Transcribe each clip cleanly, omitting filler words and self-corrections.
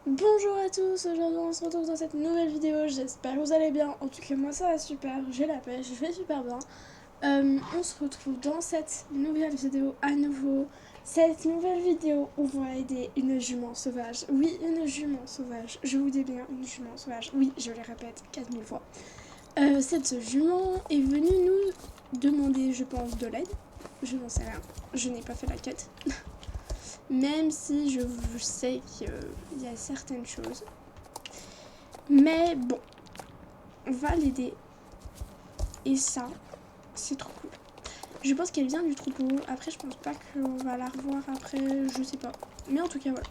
Bonjour à tous, aujourd'hui on se retrouve dans cette nouvelle vidéo, j'espère que vous allez bien, en tout cas moi ça va super, j'ai la pêche, je vais super bien. On se retrouve dans cette nouvelle vidéo à nouveau, cette nouvelle vidéo où on va aider une jument sauvage, oui une jument sauvage, je vous dis bien une jument sauvage, oui je le répète 4000 fois. Cette jument est venue nous demander je pense de l'aide, je n'en sais rien, je n'ai pas fait la quête. Même si je sais qu'il y a certaines choses. Mais bon, on va l'aider. Et ça, c'est trop cool. Je pense qu'elle vient du troupeau. Après, je pense pas qu'on va la revoir après, je sais pas. Mais en tout cas, voilà.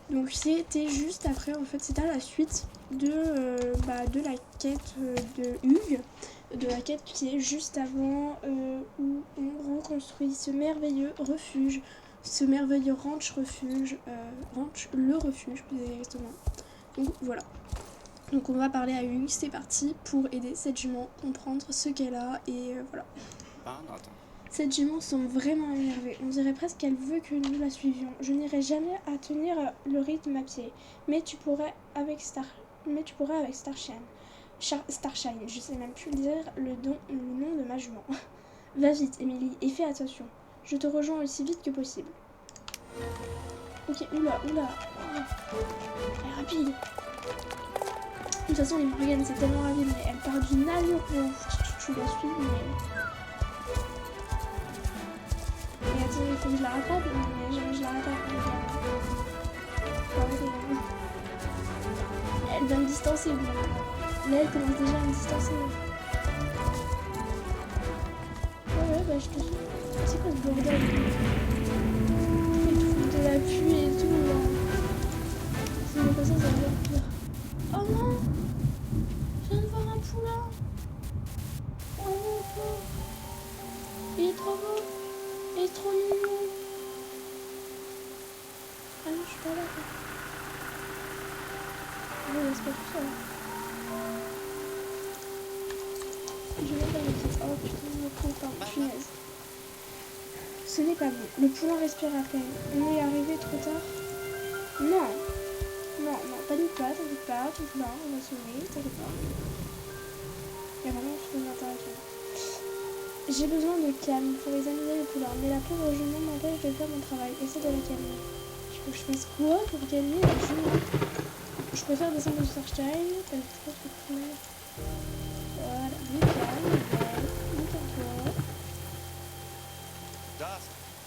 Donc c'était juste après, en fait, c'était à la suite de la quête de Hugues. De la quête qui est juste avant où on reconstruit ce merveilleux refuge. Ce merveilleux ranch-refuge. Ranch le refuge, plus exactement. Donc voilà. Donc on va parler à Hugues, c'est parti pour aider cette jument, comprendre ce qu'elle a et voilà. Cette jument semble vraiment énervée, on dirait presque qu'elle veut que nous la suivions. Je n'irai jamais à tenir le rythme à pied, mais tu pourrais avec Starshine. Starshine, je sais même plus dire le nom de ma jument. Va vite, Emily, et fais attention. Je te rejoins aussi vite que possible. Ok, oula. Elle est rapide. De toute façon, les Morgane, c'est tellement rapide, mais elle part d'une allure. Bon, tu la suis, mais attends, il faut que je la rattrape. Mais jamais je la rattrape. Elle va me distancer. Là, elle commence déjà à me distancer. Ouais, bah je te suis. C'est quoi ce bordel? Il trouve de la pluie et tout. Là. C'est même pas ça, ça va bien pire. Oh non! Je viens de voir un poulain. Oh non, il est trop beau. Il est trop mignon. Ah non, je suis pas là. Je ne laisse pas tout seul. Je vais pas le dire. Oh putain, le pauvre, punaise. Ce n'est pas bon. Le poulain respire à peine. On est arrivé trop tard. Non. Non, panique pas, t'inquiète pas, tout va, on va sauver, t'inquiète pas. Il y a vraiment une interaction. J'ai besoin de calme pour examiner le poulain, mais la pauvre jument m'empêche de faire mon travail. Essaie de la calmer. Il faut que je fasse quoi pour calmer la jument? Je préfère descendre au Starshine, parce que je pense que voilà, calme, toi.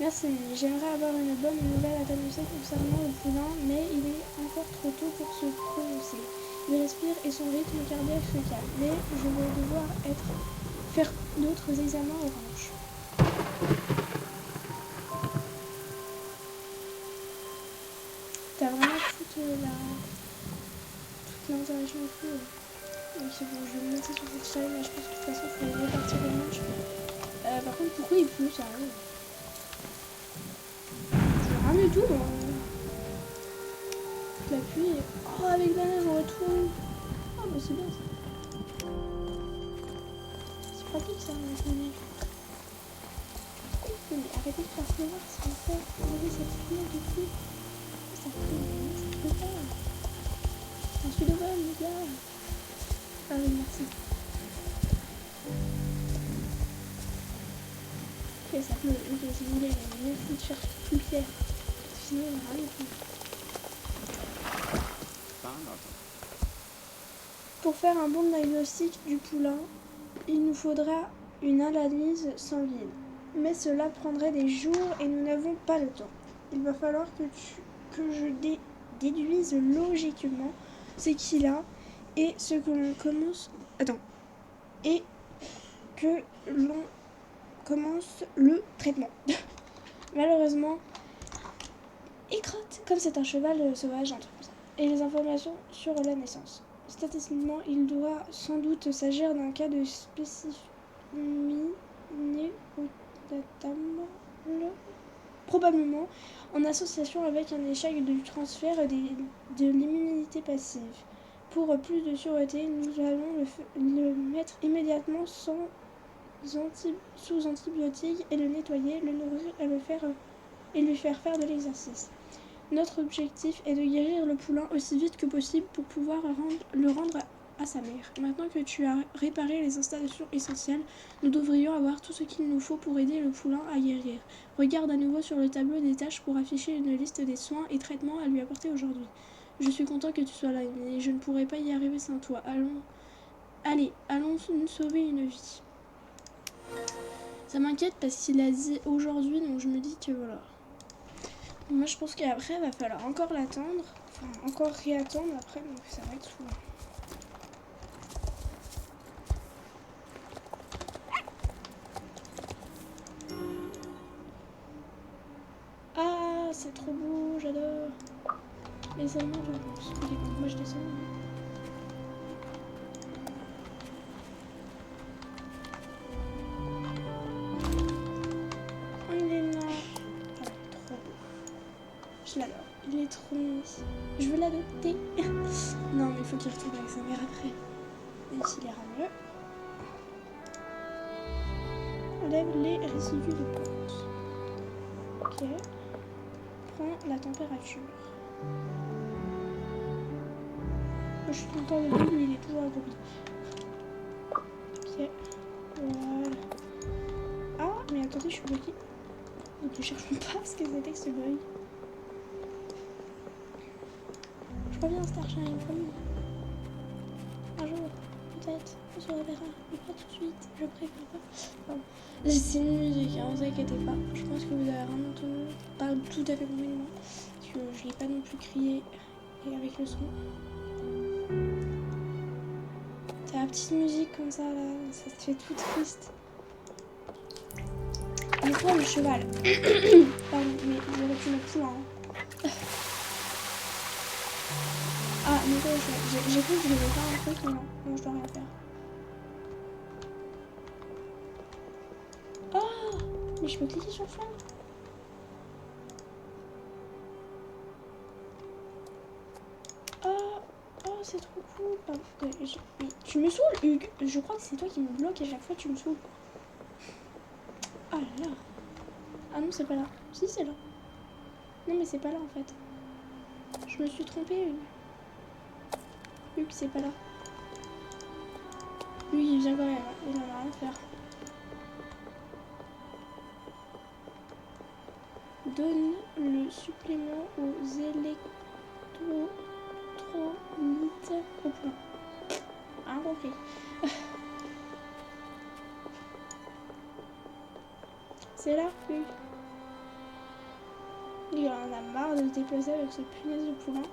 Merci, j'aimerais avoir une bonne nouvelle à t'annoncer concernant le poulain, mais il est encore trop tôt pour se prononcer. Il respire et son rythme cardiaque se calme, mais je vais devoir faire d'autres examens au ranch. T'as vraiment toute l'interaction et tout. Donc c'est bon, je vais me monter sur cette chaîne, mais je pense que de toute façon il faut repartir au ranch. Par contre, pourquoi il pleut, ça arrive? Rien du tout, moi. La pluie. Oh, avec la neige, on retrouve. Ah, bah c'est bien ça. C'est pratique ça, avec la neige. Mais arrêtez de faire pleuvoir, s'il vous plaît. Regardez cette fenêtre de pluie. Ça pleut pas. Un suis de vol, les gars. Ah oui, merci. Ok, ça pleut. Ok, si vous voulez, merci de chercher plus clair. Sinon, on n'a rien du tout. Pour faire un bon diagnostic du poulain, il nous faudra une analyse sanguine. Mais cela prendrait des jours et nous n'avons pas le temps. Il va falloir que je déduise logiquement ce qu'il a et ce que l'on commence. Attends. Et que l'on commence le traitement. Malheureusement, il crotte comme c'est un cheval sauvage, un truc comme ça. Et les informations sur la naissance. Statistiquement, il doit sans doute s'agir d'un cas de spécifique probablement en association avec un échec du transfert de l'immunité passive. Pour plus de sûreté, nous allons le mettre immédiatement sous antibiotiques et le nettoyer, le nourrir et lui faire faire de l'exercice. Notre objectif est de guérir le poulain aussi vite que possible pour pouvoir le rendre à sa mère. Maintenant que tu as réparé les installations essentielles, nous devrions avoir tout ce qu'il nous faut pour aider le poulain à guérir. Regarde à nouveau sur le tableau des tâches pour afficher une liste des soins et traitements à lui apporter aujourd'hui. Je suis content que tu sois là, mais je ne pourrais pas y arriver sans toi. Allons nous sauver une vie. Ça m'inquiète parce qu'il a dit aujourd'hui, donc je me dis que voilà. Moi je pense qu'après il va falloir encore l'attendre, enfin encore réattendre après, donc ça va être souvent. Ah, c'est trop beau, j'adore. Les Allemands, j'avance. Ok, donc moi je descends. Oh, il est là. Ah, trop beau. Je l'adore. Il est trop mignon. Je veux l'adopter. Non, mais il faut qu'il retourne avec sa mère après. Et s'il ira mieux. Enlève les résidus de pente. Ok. Prends la température. Je suis content de lui, mais il est toujours agroupi. Ok. Voilà. Ah, mais attendez, je suis bloquée. Donc ne cherchons pas ce que c'était que ce bug. Je reviens Starshine, promis. Un jour, peut-être, on se reverra. Mais pas tout de suite, je préfère pas. Pardon. C'est une musique, hein, vous inquiétez pas. Je pense que vous avez rien entendu. Pas tout à fait compris, moi. Parce que je l'ai pas non plus crié et avec le son. T'as la petite musique comme ça, là, ça te fait tout triste. Mais quoi, le cheval? Pardon, mais j'aurais pu le poulain. Ah, mais quoi, j'ai cru que je devais faire un truc, mais non. Non, je dois rien faire. Oh, mais je peux cliquer sur fond. Oh, c'est trop cool. Pardon, mais tu me saoules, Hugues. Je crois que c'est toi qui me bloque à chaque fois, tu me saoules. Ah là là. Ah non, c'est pas là. Si, c'est là. Non, mais c'est pas là en fait. Je me suis trompée, Hugues. Hugues, c'est pas là. Hugues, il vient quand même. Il en a rien à faire. Donne le supplément aux électrolytes au point. Rien compris. C'est là, Hugues. Il en a marre de se déplacer avec ce punaise de poulain.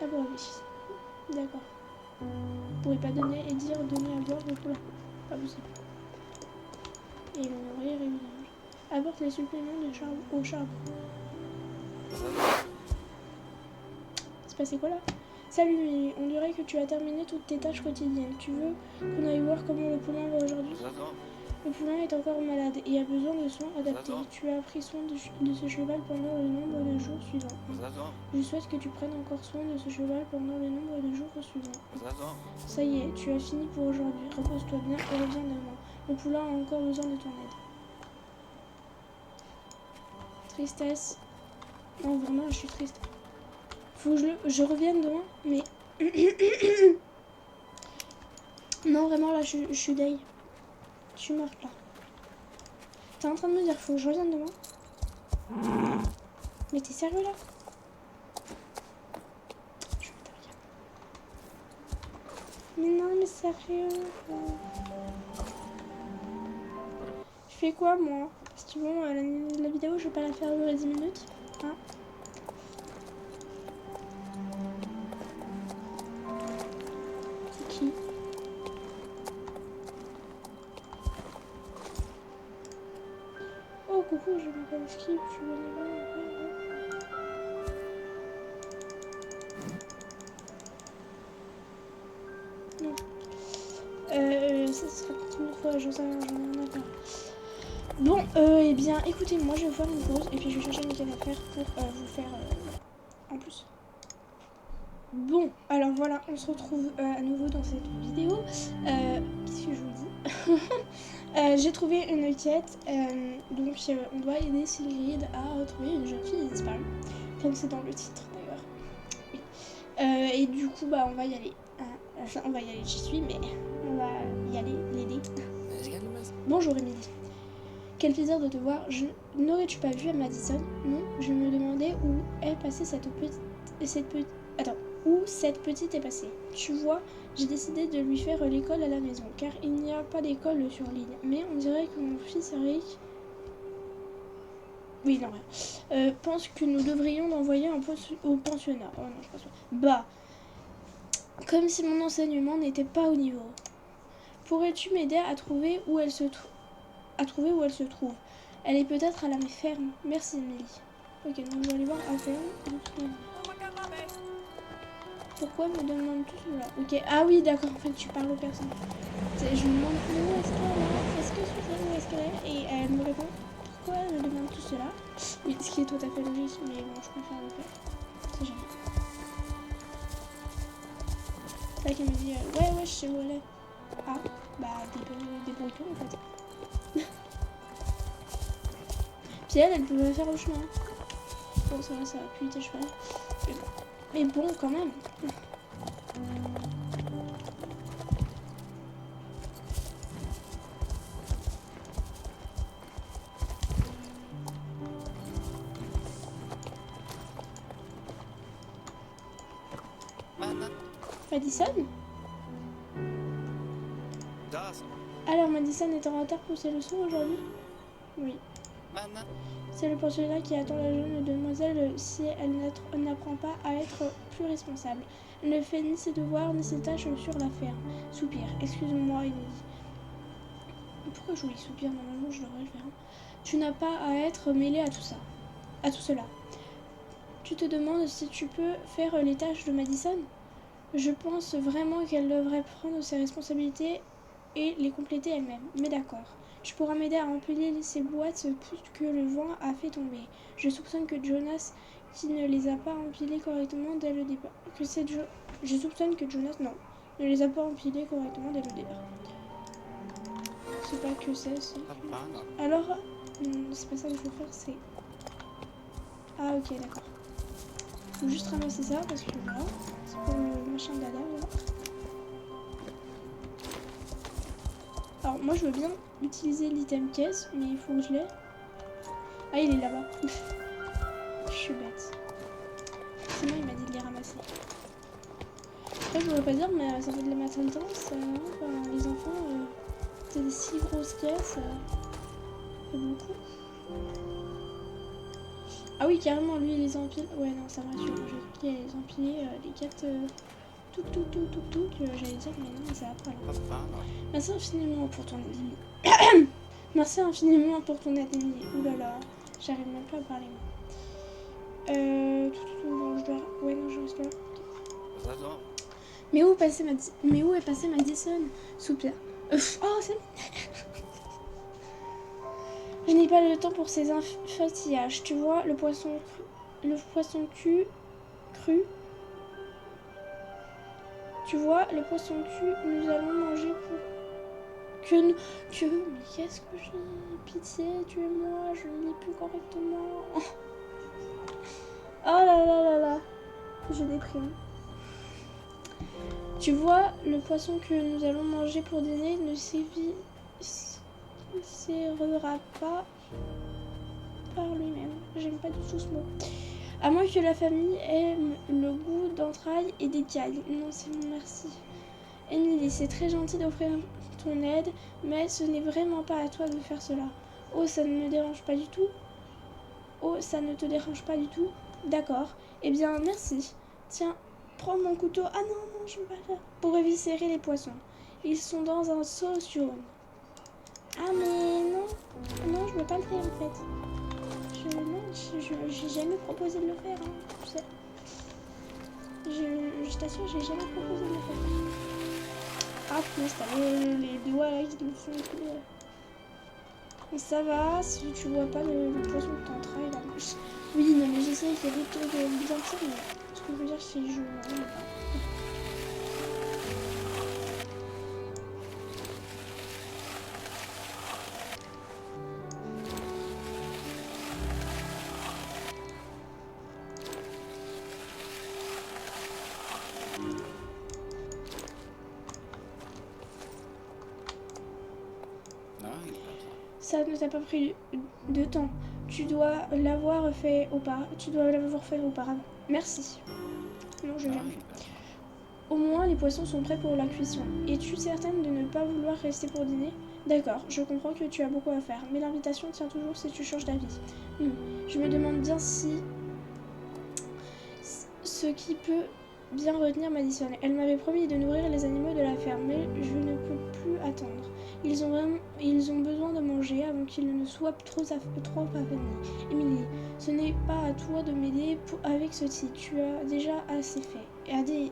Ah bon, oui. D'accord. Vous pourrez pas donner et dire donner à boire au poulain. Pas possible. Et le nourrir évidemment. Apporte les suppléments de charbon au charbon. C'est passé quoi là? Salut Mimi, on dirait que tu as terminé toutes tes tâches quotidiennes. Tu veux qu'on aille voir comment le poulain va aujourd'hui? Le poulain est encore malade et a besoin de soins adaptés. Tu as pris soin de ce cheval pendant le nombre de jours suivants. Je souhaite que tu prennes encore soin de ce cheval pendant le nombre de jours suivants. Ça y est, tu as fini pour aujourd'hui. Repose-toi bien et reviens demain. Le poulain a encore besoin de ton aide. Tristesse. Non, vraiment, je suis triste. Faut que je revienne demain, mais... Non, vraiment, là, je suis deg. Je suis morte, là. T'es en train de me dire, faut que je revienne demain? Mais t'es sérieux, là? Je vais t'arriver. Mais non, mais sérieux. Je fais quoi, moi? Parce que bon, la vidéo, je vais pas la faire durer 10 minutes. Hein? C'est qui? Oh, coucou, je m'appelle Skip, je suis bénévole. Non. Ça sera une autre fois, j'en ai rien à faire. Bon, eh bien, écoutez, moi je vais faire une pause et puis je vais chercher une affaire pour vous faire en plus. Bon, alors voilà, on se retrouve à nouveau dans cette vidéo. Qu'est-ce que je vous dis? J'ai trouvé une quête, donc on doit aider Sigrid à retrouver une jeune fille disparue, comme c'est dans le titre d'ailleurs. Oui. Et du coup, bah, on va y aller. Enfin, on va y aller, j'y suis, mais on va y aller, l'aider. Bonjour Émilie. Quel plaisir de te voir. N'aurais-tu pas vu Madison? Non, je me demandais où est passée Attends, où cette petite est passée. Tu vois, j'ai décidé de lui faire l'école à la maison, car il n'y a pas d'école sur l'île. Mais on dirait que mon fils Eric... Oui, non, rien. Pense que nous devrions l'envoyer au pensionnat. Oh non, je pense pas. Bah, comme si mon enseignement n'était pas au niveau. Pourrais-tu m'aider à trouver où elle se trouve? Elle est peut-être à la ferme. Merci, Emily. Ok, donc je vais aller voir à la ferme. Pourquoi me demande tout cela? Ok, ah oui, d'accord, en fait, tu parles aux personnes. Je lui demande où est-ce qu'elle est? Est-ce que je sais où est-ce qu'elle est? Et elle me répond pourquoi elle me demande tout cela? Oui, ce qui est tout à fait logique, mais bon, je préfère le faire. C'est jamais. C'est là qu'elle me dit ouais, je sais où elle est. Ah, bah, débrouille-toi en fait. Puis elle pouvait faire le chemin. Bon, ça va plus vite, je sais. Mais bon, quand même. Madison? Alors, Madison est en retard pour ses leçons aujourd'hui? Oui. C'est le pensionnat qui attend la jeune demoiselle si elle n'apprend pas à être plus responsable. Elle ne fait ni ses devoirs ni ses tâches sur la ferme. Soupir. Excuse-moi, Emily. Pourquoi je voulais soupir? Normalement, je devrais le faire. Tu n'as pas à être mêlée à tout ça. À tout cela. Tu te demandes si tu peux faire les tâches de Madison? Je pense vraiment qu'elle devrait prendre ses responsabilités et les compléter elle-même. Mais d'accord. Tu pourras m'aider à empiler ces boîtes que le vent a fait tomber. Je soupçonne que Jonas, qui ne les a pas empilées correctement dès le départ. Je soupçonne que Jonas, non, ne les a pas empilées correctement dès le départ. C'est pas que c'est. Alors, c'est pas ça qu'il faut faire, c'est... Ah ok, d'accord. Faut juste ramasser ça parce que voilà, c'est pour le machin de la dame là. Alors moi je veux bien utiliser l'item caisse, mais il faut que je l'ai. Ah il est là-bas. Je suis bête. Sinon il m'a dit de les ramasser. Après je voudrais pas dire mais ça fait de la maternité, les enfants, c'est des si grosses caisses, c'est beaucoup. Ah oui carrément lui il les empile. Ouais non ça me rassure, je vais les empiler les 4 j'allais dire mais non c'est après là. Merci infiniment pour ton aide. Merci infiniment pour ton aide, Emily. Oulala, j'arrive même pas à parler. Bon, je dois... Ouais, non, je reste là. Mais où est passée Madison? Soupir. Oh, c'est... Je n'ai pas le temps pour ces enfantillages. Tu vois, le poisson cru... Tu vois, le poisson cru, nous allons manger pour... mais qu'est-ce que j'ai? Pitié, tuez-moi, je ne lis plus correctement. Oh là là là là, je déprime. Tu vois, le poisson que nous allons manger pour dîner ne s'évira pas par lui-même. J'aime pas du tout ce mot. À moins que la famille aime le goût d'entrailles et d'écailles. Non, c'est bon, merci. Emily, c'est très gentil d'offrir ton aide, mais ce n'est vraiment pas à toi de faire cela. Oh, ça ne me dérange pas du tout. Oh, ça ne te dérange pas du tout. D'accord. Eh bien, merci. Tiens, prends mon couteau. Ah non, non, je ne veux pas faire. Pour éviscérer les poissons. Ils sont dans un seau jaune. Ah mais non. Non, je veux pas le faire en fait. J'ai jamais proposé de le faire, hein, tu sais. Je t'assure, j'ai jamais proposé de le faire. Ah, punaise, t'as les doigts là qui me font couler. Mais ça va, si tu vois pas le poisson que t'entrailles là. Oui, non, mais j'essaie d'éviter de bien ça, mais ce que je veux dire, c'est que je ne pas. Ça ne t'a pas pris de temps. Tu dois l'avoir fait auparavant. Merci. Non, je viens. Au moins, les poissons sont prêts pour la cuisson. Es-tu certaine de ne pas vouloir rester pour dîner? D'accord, je comprends que tu as beaucoup à faire, mais l'invitation tient toujours si tu changes d'avis. Je me demande bien si... ce qui peut bien retenir Madison. Elle m'avait promis de nourrir les animaux de la ferme, mais je ne peux plus attendre. Ils ont besoin de manger avant qu'ils ne soient trop affamés. Emily, ce n'est pas à toi de m'aider avec ceci. Tu as déjà assez fait.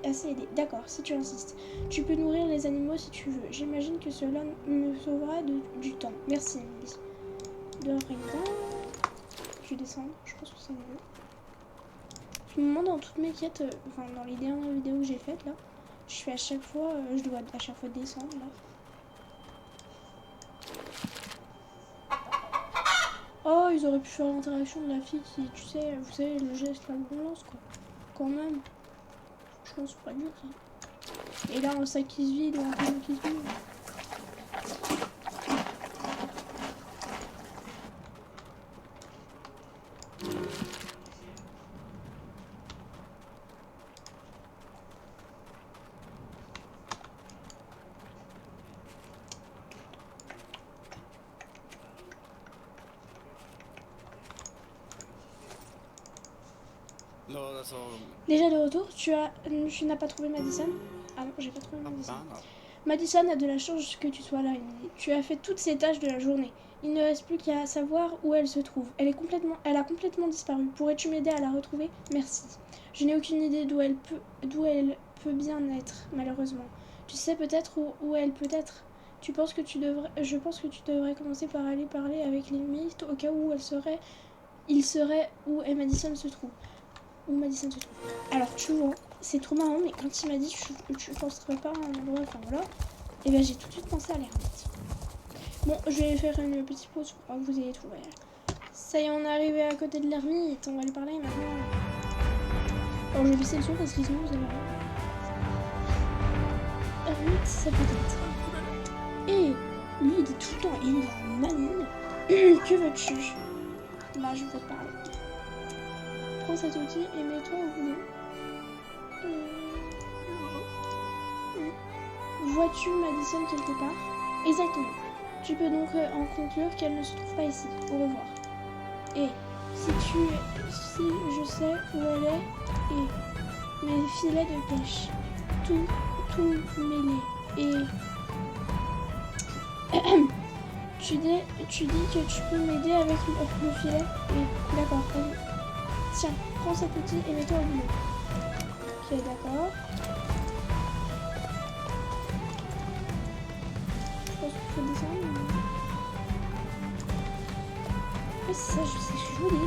Assez aidé. D'accord, si tu insistes. Tu peux nourrir les animaux si tu veux. J'imagine que cela me sauvera du temps. Merci, Emily. De rien. Je vais descendre. Je pense que c'est mieux. Je me demande dans toutes mes quêtes, enfin dans les dernières vidéos que j'ai faites là, je fais à chaque fois, je dois à chaque fois descendre là. Oh, ils auraient pu faire l'interaction de la fille qui, tu sais, vous savez, le geste là qu'on lance quoi. Quand même. Je pense que c'est pas dur ça. Et là, un sac qui se vide ou un panneau qui se vide. Déjà de retour, tu n'as pas trouvé Madison? Ah non, j'ai pas trouvé Madison. Madison a de la chance que tu sois là, Emily. Tu as fait toutes ces tâches de la journée. Il ne reste plus qu'à savoir où elle se trouve. Elle a complètement disparu. Pourrais-tu m'aider à la retrouver? Merci. Je n'ai aucune idée d'où elle peut bien être, malheureusement. Tu sais peut-être où elle peut être? Je pense que tu devrais commencer par aller parler avec les mythes au cas où il serait où Madison se trouve. Où Madison se trouve. Alors, tu vois, c'est trop marrant, mais quand il m'a dit tu penserais pas à un endroit, enfin voilà, et ben j'ai tout de suite pensé à l'ermite. Bon, je vais faire une petite pause pour que vous ayez trouvé. Ça y est, on est arrivé à côté de l'ermite, on va lui parler maintenant. Alors, je vais baisser le son parce que sinon vous allez voir. Ermite, ça peut être. Et lui, il dit tout le temps, il est maligne. Que veux-tu? Bah, je veux te parler. Prends cet outil et mets-toi au boulot. Vois-tu Madison quelque part? Exactement. Tu peux donc en conclure qu'elle ne se trouve pas ici. Au revoir. Et si je sais où elle est et mes filets de pêche, tout mêlé. Et tu dis que tu peux m'aider avec le filet? Et d'accord. Tiens, prends cet outil et mets-toi au boulot. Ok, d'accord. Je pense qu'il faut descendre. Ah, c'est ça, c'est joli.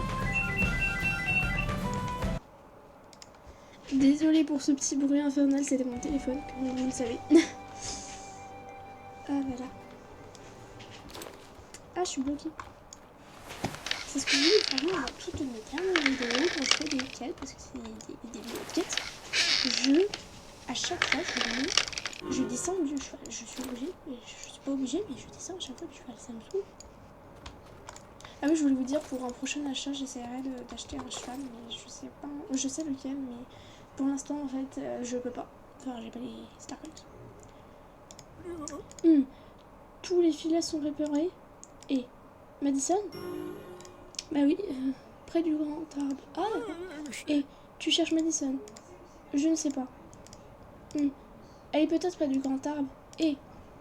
Désolée pour ce petit bruit infernal, c'était mon téléphone, comme vous le savez. Ah, voilà. Ah, je suis bloquée. C'est ce que je dis, franchement, dans toutes mes dernières vidéos, quand je fais des quêtes, parce que c'est des vidéos de quêtes, à chaque fois, je descends du cheval. Je suis obligée, mais je suis pas obligée, mais je descends à chaque fois du cheval, ça me saoule. Ah oui, je voulais vous dire, pour un prochain achat, j'essaierai d'acheter un cheval, mais je sais pas, je sais lequel, mais pour l'instant, en fait, je peux pas. Enfin, j'ai pas les Star Coins. Tous les filets sont réparés. Et Madison? Bah oui, près du grand arbre. Ah, d'accord. Et tu cherches Madison? Je ne sais pas. Elle est peut-être près du grand arbre. Et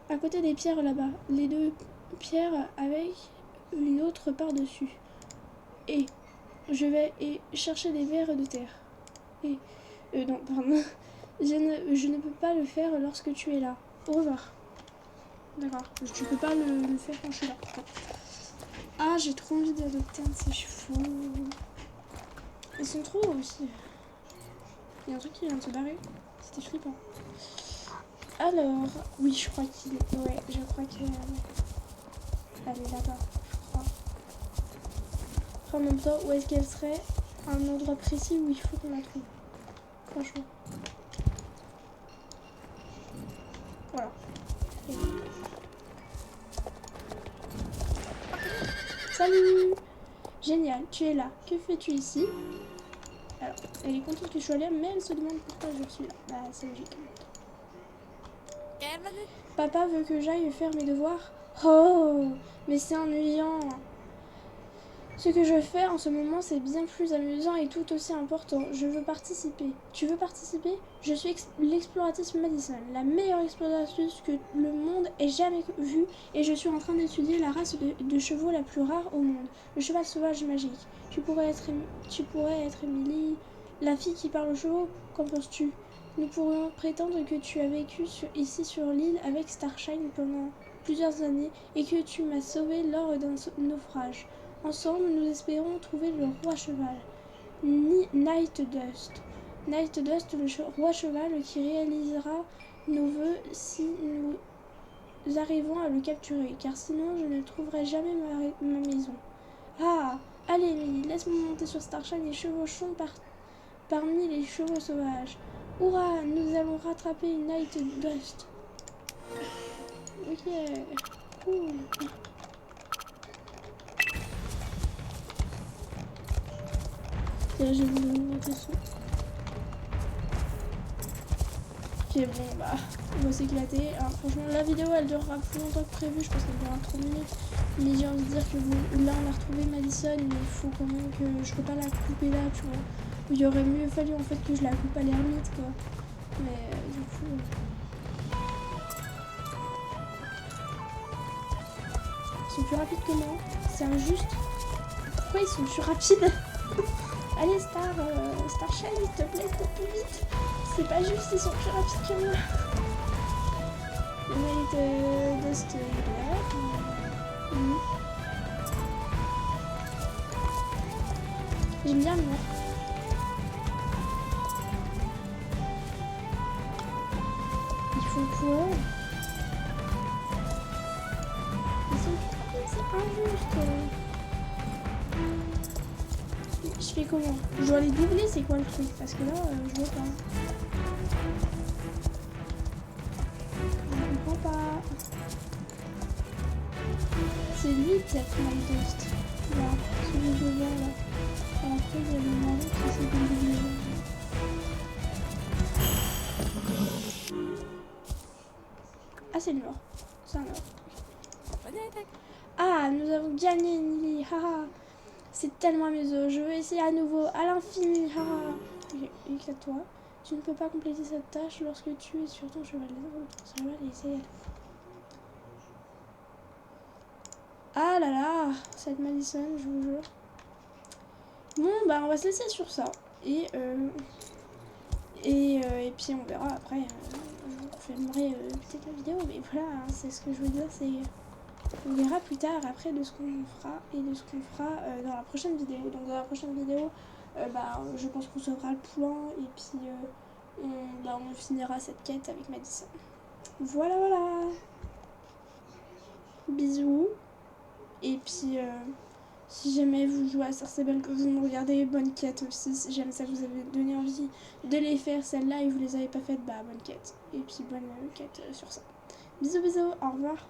à côté des pierres là-bas, les deux pierres avec une autre par-dessus. Et je vais chercher des vers de terre. Et non, pardon. Je ne peux pas le faire lorsque tu es là. Au revoir. D'accord. Tu peux pas le faire quand je suis là. Ah, j'ai trop envie d'adopter un de ces chevaux. Ils sont trop aussi. Il y a un truc qui vient de se barrer. C'était flippant. Alors, oui, je crois qu'il est... Ouais, je crois qu'elle est là-bas, je crois. En même temps, où est-ce qu'elle serait? Un endroit précis où il faut qu'on la trouve. Franchement. Voilà. Salut! Génial, tu es là. Que fais-tu ici? Alors, elle est contente que je sois là, mais elle se demande pourquoi je suis là. Bah, c'est logique. Papa veut que j'aille faire mes devoirs. Oh, mais c'est ennuyant. Ce que je fais en ce moment, c'est bien plus amusant et tout aussi important. Je veux participer. Tu veux participer? Je suis l'exploratrice Madison, la meilleure exploratrice que le monde ait jamais vue, et je suis en train d'étudier la race de chevaux la plus rare au monde, le cheval sauvage magique. Tu pourrais être Emily, la fille qui parle aux chevaux. Qu'en penses-tu? Nous pourrions prétendre que tu as vécu ici sur l'île avec Starshine pendant plusieurs années et que tu m'as sauvée lors d'un naufrage. Ensemble, nous espérons trouver le roi cheval, Night Dust. Night Dust, le roi cheval qui réalisera nos vœux si nous arrivons à le capturer, car sinon je ne trouverai jamais ma maison. Ah, allez Emily, laisse-moi monter sur Starshine et chevauchons parmi les chevaux sauvages. Hurrah, nous allons rattraper Night Dust. Ok, cool. J'ai voulu monter ça. Ok, bon, bah, on va s'éclater. Alors, franchement, la vidéo elle durera plus longtemps que prévu. Je pense qu'elle durera 3 minutes. Mais j'ai envie de dire que bon, là, on a retrouvé Madison. Mais il faut quand même que je peux pas la couper là, tu vois. Il aurait mieux fallu en fait que je la coupe à l'ermite, quoi. Mais du coup. Ils sont plus rapides que moi. C'est injuste. Pourquoi ils sont plus rapides? Allez Starshine, s'il te plaît, cours plus vite. C'est pas juste, ils sont plus rapides que moi. Night Dust J'aime bien moi. Ils font quoi? Ils sont plus rapides, c'est injuste. Je fais comment? Je dois les doubler, c'est quoi le truc? Parce que là, je vois pas. Je comprends pas. C'est 8 cette Night Dust. Là, celui que je vois là. Et après, il y a le marron qui essaie de le doubler. Ah, c'est le mort. C'est un mort. Ah, nous avons gagné, Nili. Haha. C'est tellement amusant. Je veux essayer à nouveau, à l'infini. Haha. Ok, éclate-toi. Tu ne peux pas compléter cette tâche lorsque tu es sur ton cheval. Ton cheval et essaye à nouveau. Ah là là, cette Madison, je vous jure. Bon, bah on va se laisser sur ça. Et puis on verra après. Je filmerai peut-être la vidéo, mais voilà, hein, c'est ce que je veux dire, c'est... On verra plus tard après de ce qu'on fera et de ce qu'on fera dans la prochaine vidéo. Donc dans la prochaine vidéo, je pense qu'on sauvera le point et puis on finira cette quête avec Madison. Voilà, voilà. Bisous. Et puis si jamais vous jouez à Sarcebel, que vous me regardez, bonne quête aussi. Si jamais ça vous avait donné envie de les faire, celles-là, et vous les avez pas faites, bah bonne quête. Et puis bonne quête sur ça. Bisous, bisous, au revoir.